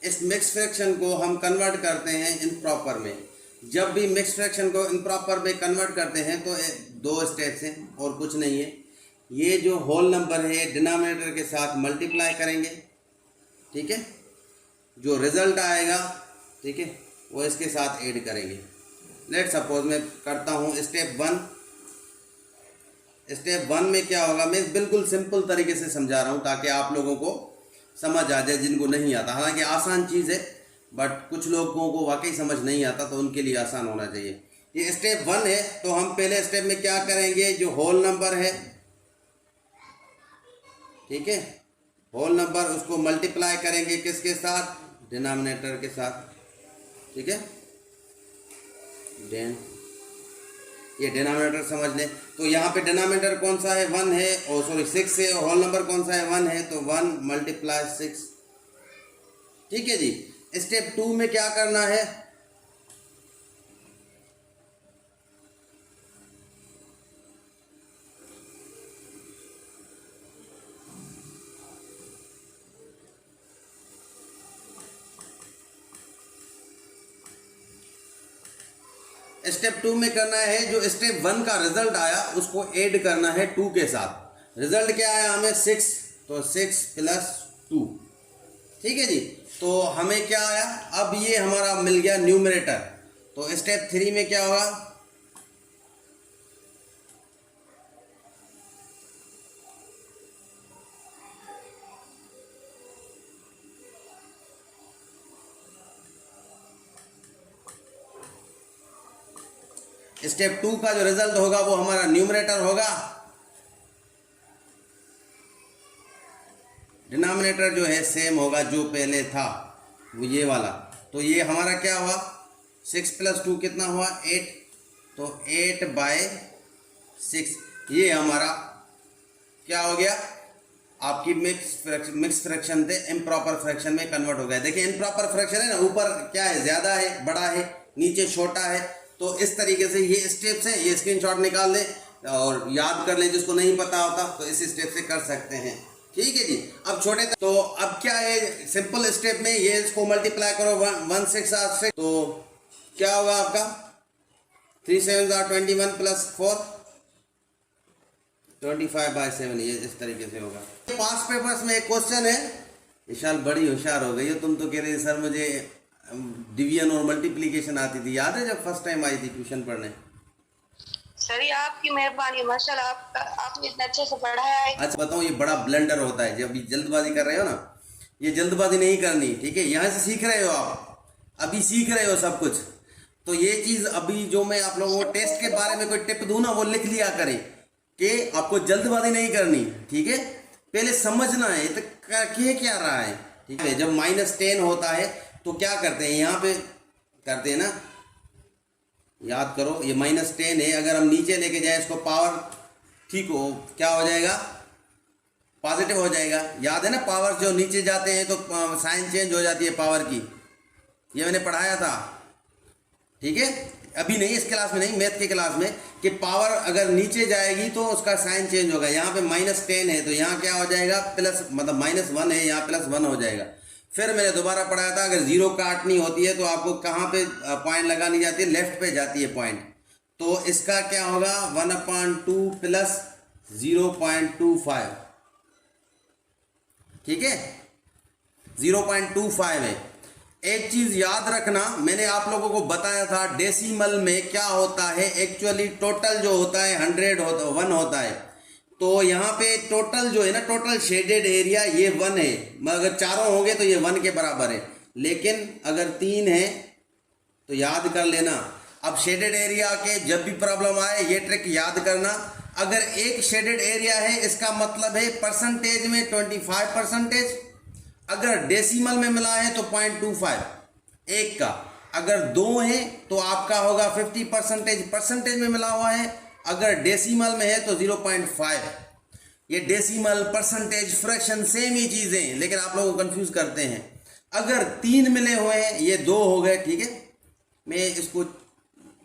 इस mix fraction को हम कन्वर्ट करते हैं इम्प्रॉपर में। जब भी मिक्स फ्रैक्शन को इम्प्रॉपर में कन्वर्ट करते हैं तो दो स्टेप्स हैं और कुछ नहीं है। ये जो होल नंबर है डिनोमिनेटर के साथ मल्टीप्लाई करेंगे, ठीक है, जो रिजल्ट आएगा, ठीक है, वो इसके साथ ऐड करेंगे। लेट सपोज मैं करता हूँ स्टेप वन। स्टेप वन में क्या होगा, मैं बिल्कुल सिंपल तरीके से समझा रहा हूँ ताकि आप लोगों को समझ आ जाए जिनको नहीं आता। हालांकि आसान चीज़ है बट कुछ लोगों को वाकई समझ नहीं आता, तो उनके लिए आसान होना चाहिए। ये स्टेप वन है, तो हम पहले स्टेप में क्या करेंगे, जो होल नंबर है, ठीक है, होल नंबर उसको मल्टीप्लाई करेंगे किसके साथ, डिनोमिनेटर के साथ, ठीक है। ये डिनोमिनेटर समझ लें। तो यहाँ पे डिनोमिनेटर कौन सा है, 1 है, और सॉरी 6 है, होल नंबर कौन सा है, 1 है, तो 1 × 6, ठीक है जी। स्टेप 2 में क्या करना है, स्टेप 2 में करना है जो स्टेप 1 का रिजल्ट आया उसको ऐड करना है 2 के साथ। रिजल्ट क्या आया हमें, 6, तो 6 + 2, ठीक है जी। तो हमें क्या आया, अब ये हमारा मिल गया न्यूमरेटर। तो स्टेप 3 में क्या होगा, स्टेप 2 का जो रिजल्ट होगा वो हमारा न्यूमरेटर होगा। डिनोमिनेटर जो है सेम होगा जो पहले था, वो ये वाला। तो ये हमारा क्या हुआ, 6 + 2 कितना हुआ, 8, तो 8/6 ये हमारा क्या हो गया, आपकी मिक्स फ्रैक्शन थे इम्प्रॉपर फ्रैक्शन में कन्वर्ट हो गया। देखिए इम्प्रॉपर फ्रैक्शन है ना, ऊपर क्या है, ज़्यादा है, बड़ा है, नीचे छोटा है। तो इस तरीके से ये स्टेप्स हैं, ये स्क्रीनशॉट निकाल लें और याद कर लें, जिसको नहीं पता होता तो इस स्टेप से कर सकते हैं, ठीक है जी। अब छोटे तो अब क्या है, सिंपल स्टेप में ये इसको मल्टीप्लाई करो 1 6 8 6, तो क्या होगा आपका 3 7 21 + 4 25/7, ये इस तरीके से होगा। पास्ट पेपर्स में एक क्वेश्चन है, विशाल बड़ी होशियार हो गई हो तुम तो, कह रहे सर मुझे डिवीजन और मल्टीप्लिकेशन आती थी, याद है जब फर्स्ट टाइम आई थी ट्यूशन पढ़ने? सर ये आपकी मेहरबानी, माशाल्लाह आपने इतना अच्छे से पढ़ाया है। अच्छा बताओ, ये बड़ा ब्लंडर होता है जब जल्दबाजी कर रहे हो ना, ये जल्दबाजी नहीं करनी, ठीक है। यहाँ से सीख रहे हो आप, अभी सीख रहे हो सब कुछ। तो ये चीज़ अभी जो मैं आप लोगों को टेस्ट के बारे में कोई टिप दूँ ना, वो लिख लिया करें कि आपको जल्दबाजी नहीं करनी, ठीक है। पहले समझना है तो क्या रहा है, ठीक है। जब -10 होता है तो क्या करते हैं, यहाँ पे करते हैं ना, याद करो ये -10 है, अगर हम नीचे लेके जाए इसको पावर, ठीक हो, क्या हो जाएगा, पॉजिटिव हो जाएगा। याद है ना, पावर जो नीचे जाते हैं तो साइन चेंज हो जाती है पावर की, ये मैंने पढ़ाया था, ठीक है। अभी नहीं, इस क्लास में नहीं, मैथ की क्लास में, कि पावर अगर नीचे जाएगी तो उसका साइन चेंज होगा। यहाँ पे -10 है तो यहाँ क्या हो जाएगा, प्लस, मतलब -1 है, यहाँ +1 हो जाएगा। फिर मैंने दोबारा पढ़ाया था, अगर जीरो काटनी होती है तो आपको कहाँ पे पॉइंट लगानी जाती है, लेफ्ट पे जाती है पॉइंट। तो इसका क्या होगा, 1/2 + 0.25, ठीक है, 0.25 है। एक चीज याद रखना, मैंने आप लोगों को बताया था डेसिमल में क्या होता है, एक्चुअली टोटल जो होता है 100 होता है। तो यहाँ पे टोटल जो है ना, टोटल शेडेड एरिया ये 1 है, अगर चारों होंगे तो ये 1 के बराबर है, लेकिन अगर 3 है तो याद कर लेना। अब शेडेड एरिया के जब भी प्रॉब्लम आए ये ट्रिक याद करना, अगर एक शेडेड एरिया है इसका मतलब है परसेंटेज में 25%, अगर डेसिमल में मिला है तो 0.25 एक का, अगर 2 है तो आपका होगा 50%, परसेंटेज में मिला हुआ है, अगर डेसिमल में है तो 0.5। ये डेसिमल, परसेंटेज, फ्रैक्शन सेम ही चीज़ें हैं, लेकिन आप लोग कंफ्यूज करते हैं। अगर 3 मिले हुए हैं, ये 2 हो गए, ठीक है। मैं इसको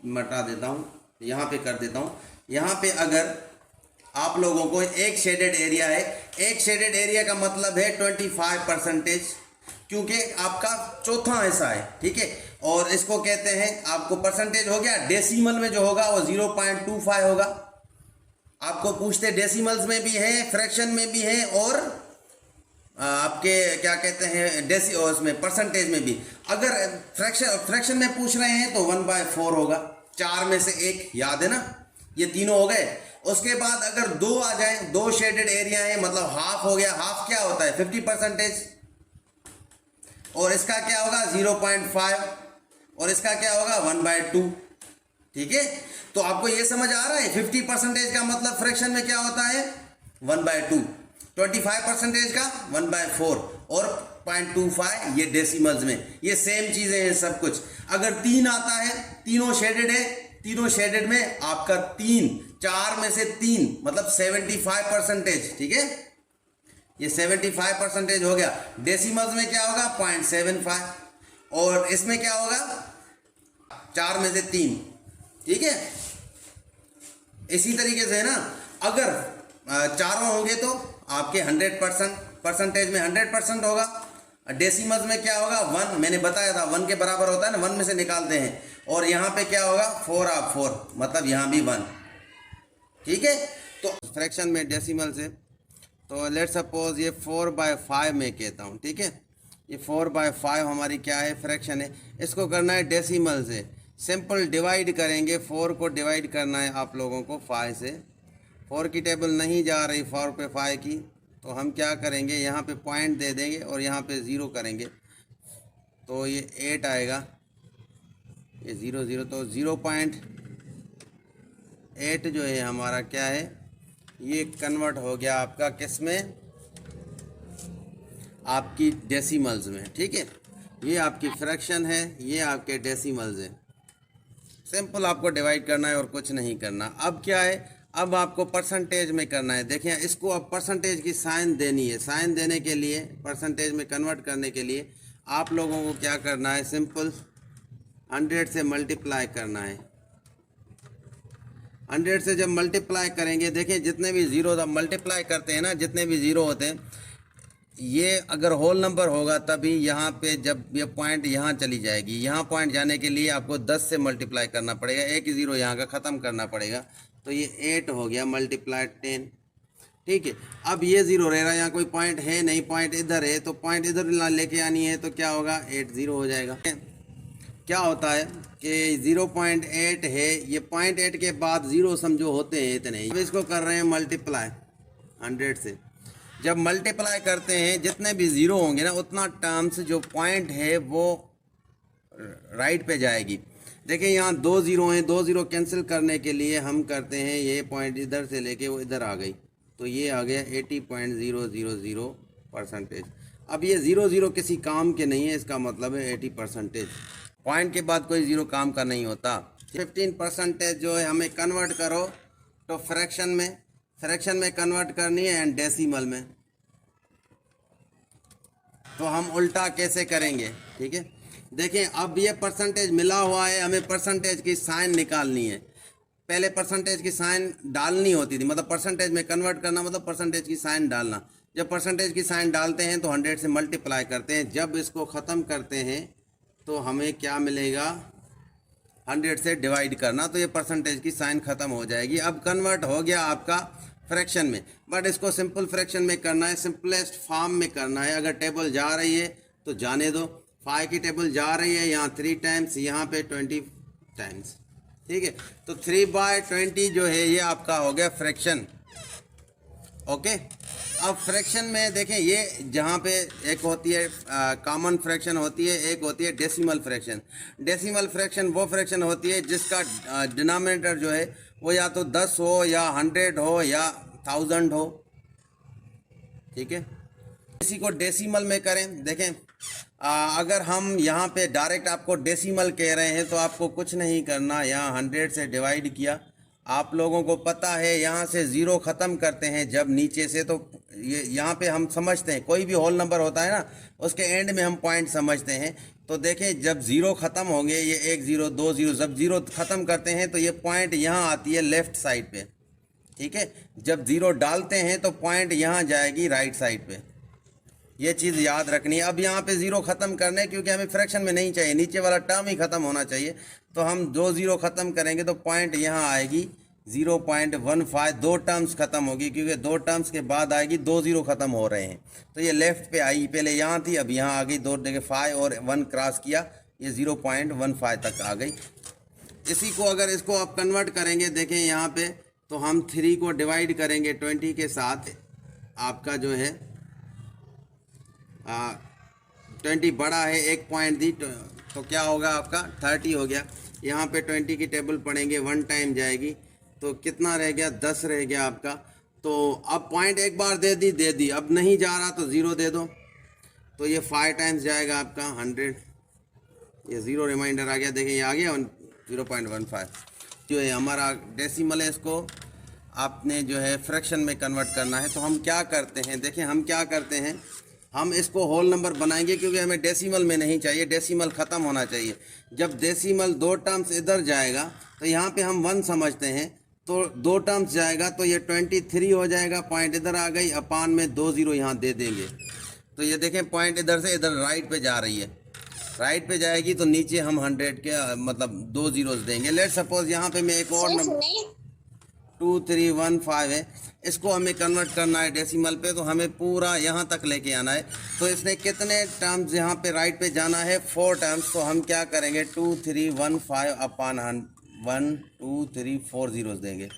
मिटा देता हूँ, यहाँ पे कर देता हूँ। यहाँ पे अगर आप लोगों को एक शेडेड एरिया है, एक शेडेड एरिया का मतलब है 25%, क्योंकि आपका चौथा हिस्सा है, ठीक है। और इसको कहते हैं, आपको परसेंटेज हो गया, डेसिमल में जो होगा वो 0.25 होगा। आपको पूछते डेसिमल्स में भी है, फ्रैक्शन में भी है, और आपके क्या कहते हैं और उसमें परसेंटेज में भी। अगर फ्रैक्शन में पूछ रहे हैं तो 1/4 होगा, 4 में से 1, याद है ना, ये तीनों हो गए। उसके बाद अगर 2 आ जाए, 2 शेडेड एरिया है, मतलब हाफ हो गया। हाफ क्या होता है? 50%। और इसका क्या होगा? 0.5, और इसका क्या होगा? 1/2, ठीक है। तो आपको ये समझ आ रहा है 50% का मतलब फ्रैक्शन में क्या होता है? 1/2। 25% का 1/4, और 0.25 ये डेसिमल्स में। ये सेम चीजें हैं सब कुछ। अगर 3 आता है, तीनों शेडेड है, तीनों शेडेड में आपका 3, 4 में से 3 मतलब 75%, ठीक है। ये 75% हो गया। डेसिमल्स में क्या होगा? 0.75, और इसमें क्या होगा? 4 में से 3, ठीक है। इसी तरीके से है ना, अगर चारों होंगे तो आपके 100%, परसेंटेज में 100% होगा। डेसिमल्स में क्या होगा? 1, मैंने बताया था 1 के बराबर होता है ना, 1 में से निकालते हैं। और यहाँ पे क्या होगा? 4/4, मतलब यहाँ भी 1, ठीक है। तो फ्रैक्शन में डेसिमल से, तो लेट्स सपोज ये 4/5 में कहता हूँ, ठीक है। ये 4/5 हमारी क्या है? फ्रैक्शन है। इसको करना है डेसिमल से। सिंपल डिवाइड करेंगे, 4 को डिवाइड करना है आप लोगों को 5 से। 4 की टेबल नहीं जा रही 4 पे 5 की, तो हम क्या करेंगे? यहाँ पे पॉइंट दे देंगे और यहाँ पे 0 करेंगे, तो ये 8 आएगा। ये 0 0, तो 0.8 जो है हमारा क्या है? ये कन्वर्ट हो गया आपका किस में? आपकी डेसिमल्स में, ठीक है। ये आपकी फ्रैक्शन है, ये आपके डेसिमल्स है। सिंपल आपको डिवाइड करना है और कुछ नहीं करना। अब क्या है? अब आपको परसेंटेज में करना है। देखिए, इसको अब परसेंटेज की साइन देनी है। साइन देने के लिए, परसेंटेज में कन्वर्ट करने के लिए आप लोगों को क्या करना है? सिंपल 100 से मल्टीप्लाई करना है। 100 से जब मल्टीप्लाई करेंगे, देखिए जितने भी जीरो अब मल्टीप्लाई करते हैं ना, जितने भी जीरो होते हैं, ये अगर होल नंबर होगा तभी यहाँ पे जब ये पॉइंट यहाँ चली जाएगी। यहाँ पॉइंट जाने के लिए आपको 10 से मल्टीप्लाई करना पड़ेगा, एक ही ज़ीरो यहाँ का ख़त्म करना पड़ेगा। तो ये 8 हो गया मल्टीप्लाई 10, ठीक है। अब ये ज़ीरो रह रहा है, यहाँ कोई पॉइंट है नहीं, पॉइंट इधर है, तो पॉइंट इधर लेके आनी है, तो क्या होगा? 8 0 हो जाएगा। क्या होता है कि 0.8 है, ये 0.8 के बाद ज़ीरो समझो होते हैं इतने। अब इसको कर रहे हैं मल्टीप्लाई 100 से। जब मल्टीप्लाई करते हैं, जितने भी ज़ीरो होंगे ना, उतना टर्म्स जो पॉइंट है वो राइट पे जाएगी। देखिए यहाँ 2 ज़ीरो हैं, 2 ज़ीरो कैंसिल करने के लिए हम करते हैं, ये पॉइंट इधर से लेके वो इधर आ गई, तो ये आ गया 80.000%। अब ये 0 0 किसी काम के नहीं है, इसका मतलब है 80%। पॉइंट के बाद कोई ज़ीरो काम का नहीं होता। 15% जो है हमें कन्वर्ट करो तो फ्रैक्शन में कन्वर्ट करनी है एंड डेसिमल में। तो हम उल्टा कैसे करेंगे? ठीक है, देखिए अब ये परसेंटेज मिला हुआ है, हमें परसेंटेज की साइन निकालनी है। पहले परसेंटेज की साइन डालनी होती थी, मतलब परसेंटेज में कन्वर्ट करना मतलब परसेंटेज की साइन डालना। जब परसेंटेज की साइन डालते हैं तो 100 से मल्टीप्लाई करते हैं। जब इसको ख़त्म करते हैं तो हमें क्या मिलेगा? 100 से डिवाइड करना, तो ये परसेंटेज की साइन ख़त्म हो जाएगी। अब कन्वर्ट हो गया आपका फ्रैक्शन में, बट इसको सिंपल फ्रैक्शन में करना है, सिंपलेस्ट फॉर्म में करना है। अगर टेबल जा रही है तो जाने दो, 5 की टेबल जा रही है, यहाँ 3 टाइम्स, यहाँ पे 20 टाइम्स, ठीक है। तो 3/20 जो है ये आपका हो गया फ्रैक्शन। ओके, अब फ्रैक्शन में देखें, ये जहाँ पे एक होती है कॉमन फ्रैक्शन होती है, एक होती है डेसिमल फ्रैक्शन। डेसिमल फ्रैक्शन वो फ्रैक्शन होती है जिसका डिनोमिनेटर जो है वो या तो 10 हो या 100 हो या 1000 हो, ठीक है। इसी को डेसिमल में करें। देखें अगर हम यहाँ पे डायरेक्ट आपको डेसिमल कह रहे हैं तो आपको कुछ नहीं करना, यहाँ 100 से डिवाइड किया। आप लोगों को पता है यहाँ से ज़ीरो ख़त्म करते हैं जब नीचे से, तो ये यहाँ पे हम समझते हैं कोई भी होल नंबर होता है ना, उसके एंड में हम पॉइंट समझते हैं। तो देखें जब ज़ीरो ख़त्म होंगे, ये 1 0 2 0, जब ज़ीरो ख़त्म करते हैं तो ये पॉइंट यहाँ आती है लेफ़्ट साइड पे, ठीक है। जब ज़ीरो डालते हैं तो पॉइंट यहाँ जाएगी राइट साइड पे। ये चीज़ याद रखनी है। अब यहाँ पे ज़ीरो ख़त्म करने, क्योंकि हमें फ्रैक्शन में नहीं चाहिए, नीचे वाला टर्म ही ख़त्म होना चाहिए। तो हम दो ज़ीरो ख़त्म करेंगे तो पॉइंट यहाँ आएगी 0.15, दो टर्म्स ख़त्म होगी, क्योंकि दो टर्म्स के बाद आएगी, दो ज़ीरो ख़त्म हो रहे हैं। तो ये लेफ़्ट पे आई, पहले यहाँ थी, अब यहाँ आ गई, दो जगह 5 और 1 क्रॉस किया, ये 0.15 तक आ गई। इसी को अगर इसको आप कन्वर्ट करेंगे, देखें यहाँ पे, तो हम 3 को डिवाइड करेंगे 20 के साथ, आपका जो है 20 बड़ा है, एक पॉइंट दी, तो क्या होगा आपका 30 हो गया। यहाँ पे 20 की टेबल पढ़ेंगे, 1 टाइम जाएगी, तो कितना रह गया, 10 रह गया आपका। तो अब पॉइंट एक बार दे दी, अब नहीं जा रहा तो ज़ीरो दे दो, तो ये 5 टाइम्स जाएगा आपका 100, ये ज़ीरो रिमाइंडर आ गया, देखें ये आ गया 0.15। जो है हमारा डेसिमल है, इसको आपने जो है फ्रैक्शन में कन्वर्ट करना है। तो हम क्या करते हैं, देखें हम क्या करते हैं, हम इसको होल नंबर बनाएंगे, क्योंकि हमें डेसिमल में नहीं चाहिए, डेसिमल ख़त्म होना चाहिए। जब डेसिमल दो टर्म्स इधर जाएगा तो यहाँ पे हम 1 समझते हैं, तो दो टर्म्स जाएगा तो ये 23 हो जाएगा, पॉइंट इधर आ गई, अपान में 2 ज़ीरो यहाँ दे देंगे। तो ये देखें पॉइंट इधर से इधर राइट पे जा रही है, राइट पे जाएगी तो नीचे हम 100 के मतलब 2 ज़ीरोज़ देंगे। लेट सपोज यहाँ पे मैं एक और नंबर 2315 है, इसको हमें कन्वर्ट करना है डेसिमल पे, तो हमें पूरा यहाँ तक लेके आना है। तो इसने कितने टर्म्स यहाँ पे राइट पे जाना है, 4 टर्म्स। तो हम क्या करेंगे, 2315 अपान 1 2 3 4 ज़ीरोज़ देंगे,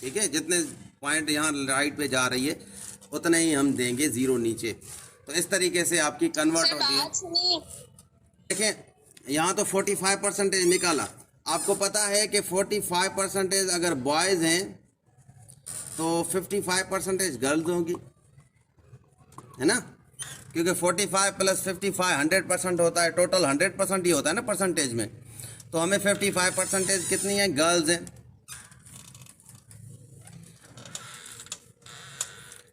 ठीक है। जितने पॉइंट यहाँ राइट पे जा रही है उतने ही हम देंगे ज़ीरो नीचे। तो इस तरीके से आपकी कन्वर्ट होती है। देखें यहाँ तो 45% निकाला, आपको पता है कि 45% अगर बॉयज़ हैं तो 55% गर्ल्स होंगी, है ना, क्योंकि 45 + 55 100% होता है, टोटल 100% ही होता है ना परसेंटेज में। तो हमें 55% कितनी है, गर्ल्स हैं,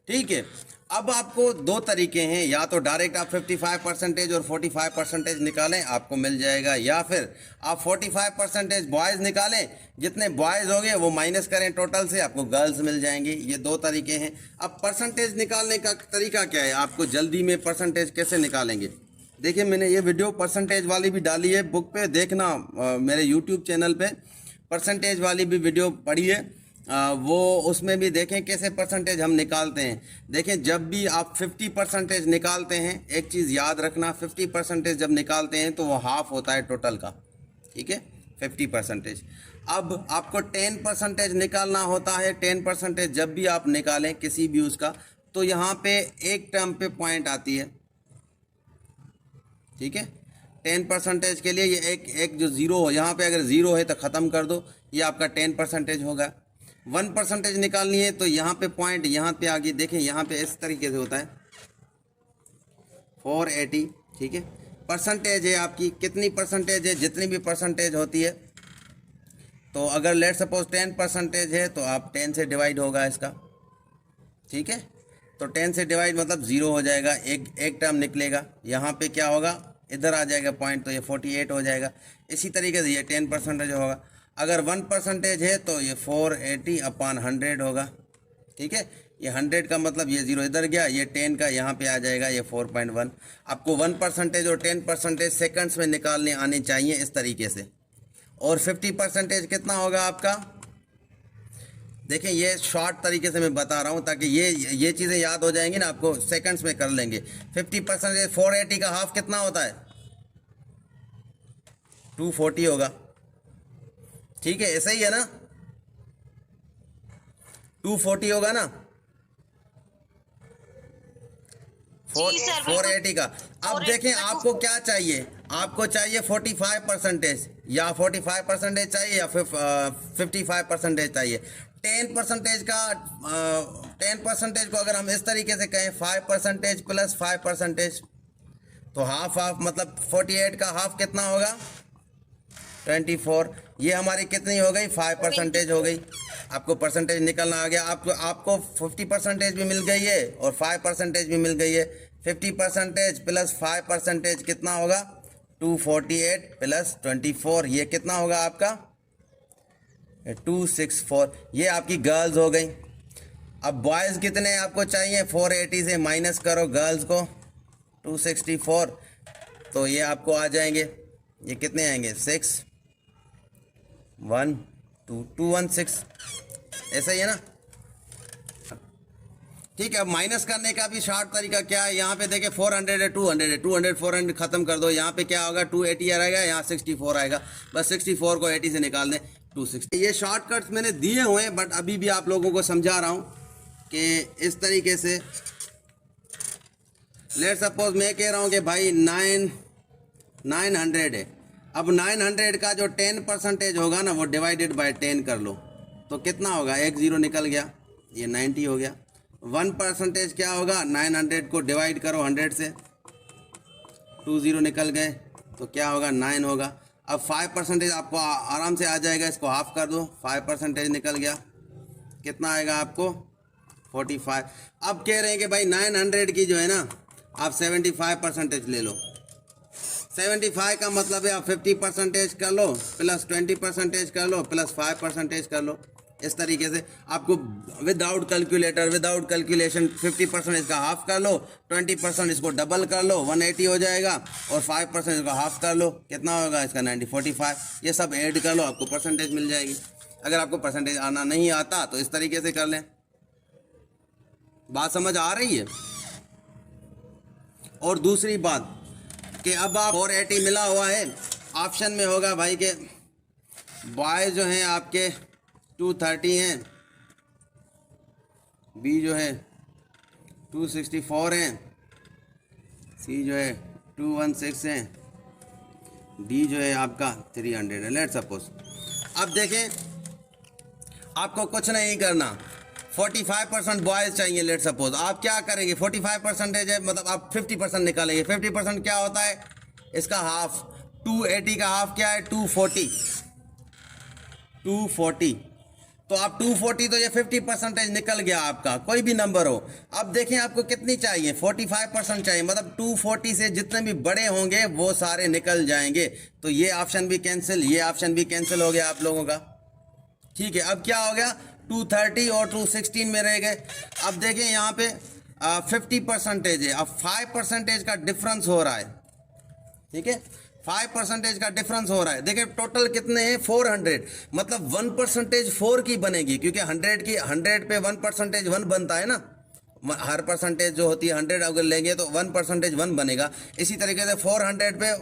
ठीक है। अब आपको दो तरीके हैं, या तो डायरेक्ट आप 55% और 45% निकालें, आपको मिल जाएगा, या फिर आप 45% बॉयज़ निकालें, जितने बॉयज़ होंगे वो माइनस करें टोटल से, आपको गर्ल्स मिल जाएंगे। ये दो तरीके हैं। अब परसेंटेज निकालने का तरीका क्या है, आपको जल्दी में परसेंटेज कैसे निकालेंगे, देखिए मैंने ये वीडियो परसेंटेज वाली भी डाली है, बुक पे देखना, मेरे यूट्यूब चैनल पे परसेंटेज वाली भी वीडियो पढ़ी है, वो उसमें भी देखें कैसे परसेंटेज हम निकालते हैं। देखें जब भी आप 50% निकालते हैं, एक चीज़ याद रखना, 50% जब निकालते हैं तो वो हाफ होता है टोटल का, ठीक है, 50%। अब आपको 10% निकालना होता है। 10% जब भी आप निकालें किसी भी उसका, तो यहाँ पे एक टर्म पे पॉइंट आती है, ठीक है। 10% के लिए ये एक जो ज़ीरो हो, यहाँ पे अगर ज़ीरो है तो ख़त्म कर दो, ये आपका 10% होगा। 1% निकालनी है तो यहाँ पे पॉइंट यहाँ पे आ गई, देखें यहाँ पे इस तरीके से होता है 480, ठीक है। परसेंटेज है आपकी, कितनी परसेंटेज है, जितनी भी परसेंटेज होती है। तो अगर लेट सपोज 10% है तो आप 10 से डिवाइड होगा इसका, ठीक है। तो 10 से डिवाइड मतलब ज़ीरो हो जाएगा, एक टर्म निकलेगा, यहाँ पे क्या होगा, इधर आ जाएगा पॉइंट, तो ये 48 हो जाएगा। इसी तरीके से ये 10% होगा। अगर 1% है तो ये 480 अपान 100 होगा, ठीक है। ये 100 का मतलब ये ज़ीरो इधर गया, ये 10 का यहाँ पे आ जाएगा, ये 4.1। आपको 1% और 10% सेकंड्स में निकालने आने चाहिए इस तरीके से। और 50% कितना होगा आपका, देखें ये शॉर्ट तरीके से मैं बता रहा हूँ ताकि ये चीज़ें याद हो जाएंगी ना, आपको सेकंड्स में कर लेंगे। 50% 480 का हाफ कितना होता है, 240 होगा, ठीक है, ऐसा ही है ना, 240 होगा ना, 480 का। अब देखें आपको क्या चाहिए, आपको चाहिए 45% या 45% चाहिए या फिर 55% चाहिए। 10% का 10% को अगर हम इस तरीके से कहें 5% + 5%, तो हाफ मतलब 48 का हाफ कितना होगा, 24। ये हमारी कितनी हो गई, 5% हो गई। आपको परसेंटेज निकलना आ गया, आपको 50% भी मिल गई है और 5% भी मिल गई है। 50% + 5% कितना होगा, 248 + 24, ये कितना होगा आपका 264। ये आपकी गर्ल्स हो गई। अब बॉयज़ कितने आपको चाहिए, 480 से माइनस करो गर्ल्स को, 264, तो ये आपको आ जाएंगे, ये कितने आएंगे 6 1 2 216, ऐसा ही है ना। ठीक है, अब माइनस करने का भी शॉर्ट तरीका क्या है, यहाँ पे देखें 400 है, 200 है, 200 400 ख़त्म कर दो, यहाँ पे क्या होगा 280 आएगा, यहाँ 64 आएगा, बस 64 को 80 से निकाल दें 260। ये शॉर्टकट्स मैंने दिए हुए हैं, बट अभी भी आप लोगों को समझा रहा हूँ कि इस तरीके से। लेट सपोज मैं कह रहा हूँ कि भाई 900 है, अब 900 का जो 10% होगा ना वो डिवाइडेड बाय 10 कर लो, तो कितना होगा, एक ज़ीरो निकल गया, ये 90 हो गया। 1% क्या होगा, 900 को डिवाइड करो 100 से, 2 ज़ीरो निकल गए, तो क्या होगा 9 होगा। अब 5% आपको आराम से आ जाएगा, इसको हाफ कर दो, 5% निकल गया, कितना आएगा आपको 45। अब कह रहे हैं कि भाई 900 की जो है ना आप 75% ले लो। 75 का मतलब है आप 50% कर लो, प्लस 20% कर लो, प्लस 5% कर लो। इस तरीके से आपको विदाउट कैलकुलेटर, विदाउट कैलकुलेशन 50% इसका हाफ कर लो, 20% इसको डबल कर लो, 180 हो जाएगा, और 5% इसका हाफ कर लो, कितना होगा इसका 90 45। ये सब ऐड कर लो, आपको परसेंटेज मिल जाएगी। अगर आपको परसेंटेज आना नहीं आता तो इस तरीके से कर लें। बात समझ आ रही है। और दूसरी बात कि अब आप 480 मिला हुआ है, ऑप्शन में होगा भाई के बॉय जो हैं आपके 230 हैं, बी जो है 264 हैं, सी जो है 216 हैं, डी जो है आपका 300 है, लेट सपोज। अब देखें, आपको कुछ नहीं करना, 45% बॉयज़ चाहिए, लेट सपोज। आप क्या करेंगे, 45% है मतलब आप 50% निकालेंगे। 50% क्या होता है, इसका हाफ, 280 का हाफ क्या है 240, 240, तो आप 240, तो ये 50% निकल गया आपका, कोई भी नंबर हो। अब देखें आपको कितनी चाहिए, 45% चाहिए, मतलब 240 से जितने भी बड़े होंगे वो सारे निकल जाएंगे। तो ये ऑप्शन भी कैंसिल, ये ऑप्शन भी कैंसिल हो गया आप लोगों का। ठीक है, अब क्या हो गया, 230 और 216 में रह गए। अब देखें यहाँ पे 50% है, अब 5% का डिफरेंस हो रहा है। ठीक है, 5% का डिफरेंस हो रहा है। देखिए टोटल कितने हैं 400, मतलब 1% 4 की बनेगी, क्योंकि 100 पे 1% 1 बनता है ना, हर परसेंटेज जो होती है 100 अगर लेंगे तो 1% 1 बनेगा। इसी तरीके से 400 पे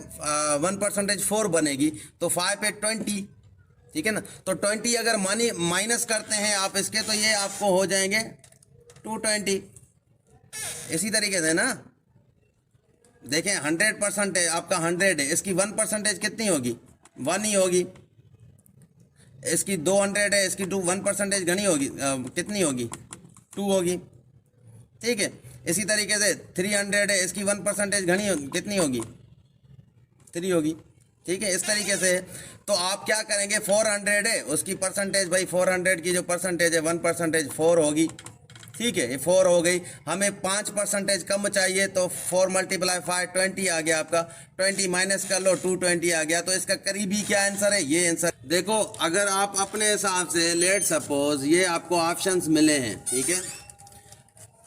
1% 4 बनेगी, तो 5 पे 20, ठीक है ना। तो 20 अगर माइनस करते हैं आप इसके, तो ये आपको हो जाएंगे 220। इसी तरीके से ना, देखें 100% है आपका, 100 है, इसकी 1% कितनी होगी, 1 ही होगी। इसकी 200 है, इसकी 1% घनी होगी, कितनी होगी 2 होगी। ठीक है, इसी तरीके से 300 है, इसकी 1% घनी कितनी होगी 3 होगी। ठीक है, इस तरीके से। तो आप क्या करेंगे, 400 है, उसकी परसेंटेज भाई 400 की जो परसेंटेज है 1% 4 होगी। ठीक है, ये 4 हो गई। हमें 5% कम चाहिए, तो 4 × 5 20 आ गया आपका, 20 माइनस कर लो 220 आ गया। तो इसका करीबी क्या आंसर है, ये आंसर। देखो अगर आप अपने हिसाब से, लेट सपोज ये आपको ऑप्शंस मिले हैं, ठीक है,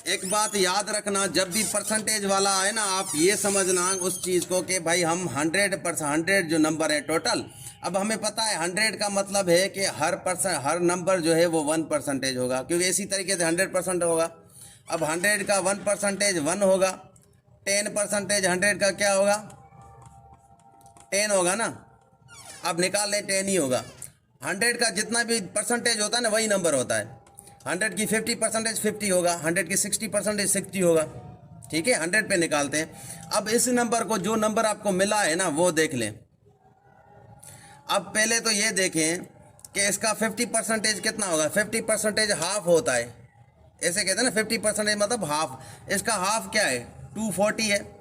एक बात याद रखना, जब भी परसेंटेज वाला आए ना, आप ये समझना उस चीज़ को कि भाई हम 100% जो नंबर है टोटल, अब हमें पता है 100 का मतलब है कि हर नंबर जो है वो 1% होगा, क्योंकि इसी तरीके से 100% होगा। अब 100 का 1% 1 होगा, 10% 100 का क्या होगा 10 होगा ना। अब निकाल लें 10 ही होगा। 100 का जितना भी परसेंटेज होता है ना वही नंबर होता है। 100 की 50% 50 होगा, 100 की 60% 60 होगा। ठीक है, 100 पे निकालते हैं। अब इस नंबर को, जो नंबर आपको मिला है ना, वो देख लें। अब पहले तो ये देखें कि इसका 50% कितना होगा, 50% हाफ होता है, ऐसे कहते हैं ना 50% मतलब हाफ। इसका हाफ क्या है 240 है।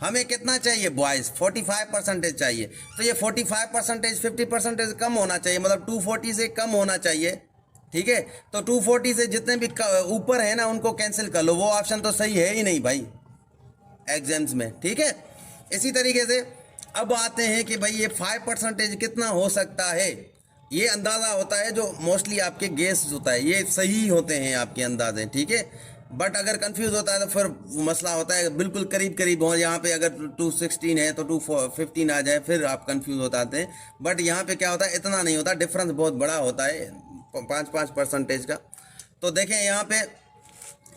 हमें कितना चाहिए बॉयज़, 45% चाहिए, तो ये 45% 50% कम होना चाहिए, मतलब 240 से कम होना चाहिए। ठीक है, तो 240 से जितने भी ऊपर है ना उनको कैंसिल कर लो, वो ऑप्शन तो सही है ही नहीं भाई एग्जाम्स में। ठीक है, इसी तरीके से अब आते हैं कि भाई ये 5% कितना हो सकता है। ये अंदाज़ा होता है जो मोस्टली आपके गेस होता है, ये सही होते हैं आपके अंदाजे। ठीक है, बट अगर कंफ्यूज होता है तो फिर मसला होता है, बिल्कुल करीब करीब हो, यहाँ पे अगर 216 है तो 215 आ जाए फिर आप कंफ्यूज हो जाते हैं। बट यहाँ पे क्या होता है, इतना नहीं होता, डिफरेंस बहुत बड़ा होता है 5% का। तो देखें यहाँ पे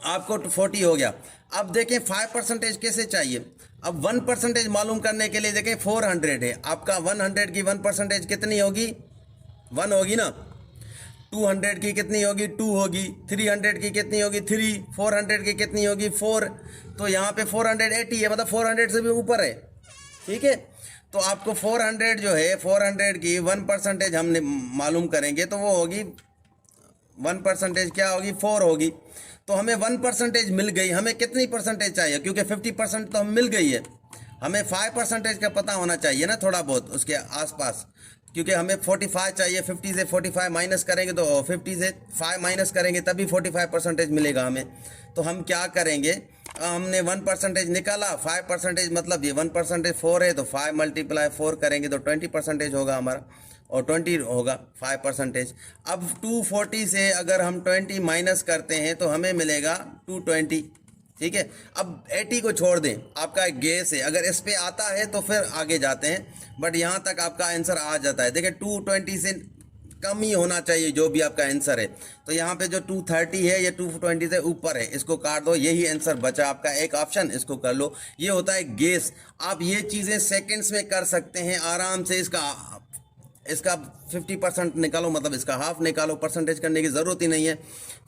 आपको 40 हो गया। अब देखें 5% कैसे चाहिए। अब 1% मालूम करने के लिए देखें 400 है आपका, 100 की 1% कितनी होगी, 1 होगी ना। 200 की कितनी होगी, 2 होगी। 300 की कितनी होगी, 3। 400 की कितनी होगी, 4। तो यहाँ पे 480 है, मतलब 400 से भी ऊपर है, ठीक है। तो आपको 400 जो है, 400 की 1% हमने मालूम करेंगे तो वो होगी 1% क्या होगी, 4 होगी। तो हमें 1% मिल गई। हमें कितनी परसेंटेज चाहिए, क्योंकि 50% तो हम मिल गई है, हमें 5% का पता होना चाहिए ना थोड़ा बहुत उसके आसपास, क्योंकि हमें 45 चाहिए। 50 से 45 माइनस करेंगे तो 50 से 5 माइनस करेंगे तभी 45% मिलेगा हमें। तो हम क्या करेंगे, हमने 1% निकाला, 5% मतलब ये 1% 4 है, तो 5 × 4 करेंगे तो 20% होगा हमारा, और 20 होगा 5%। अब 240 से अगर हम 20 माइनस करते हैं तो हमें मिलेगा 220, ठीक है। अब 80 को छोड़ दें, आपका गेस है, अगर इस पे आता है तो फिर आगे जाते हैं, बट यहाँ तक आपका आंसर आ जाता है। देखिए 220 से कम ही होना चाहिए जो भी आपका आंसर है। तो यहाँ पे जो 230 है ये 220 से ऊपर है, इसको काट दो, यही आंसर बचा आपका, एक ऑप्शन इसको कर लो। ये होता है गेस। आप ये चीज़ें सेकंड्स में कर सकते हैं आराम से। इसका 50% निकालो, मतलब इसका हाफ निकालो, परसेंटेज करने की ज़रूरत ही नहीं है।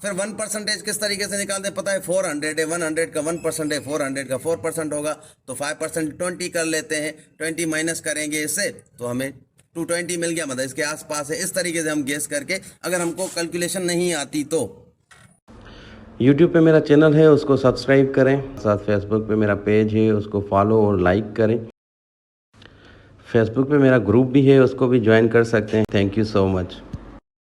फिर 1% किस तरीके से निकालते पता है, 400 है, 100 का 1% है, 400 का 4% होगा, तो 5% 20 कर लेते हैं, 20 माइनस करेंगे इससे तो हमें 220 मिल गया, मतलब इसके आसपास है। इस तरीके से हम गेस करके, अगर हमको कैलकुलेशन नहीं आती तो। यूट्यूब पे मेरा चैनल है, उसको सब्सक्राइब करें, साथ फेसबुक पे मेरा पेज है, उसको फॉलो और लाइक करें। फेसबुक पे मेरा ग्रुप भी है, उसको भी ज्वाइन कर सकते हैं। Thank you so much.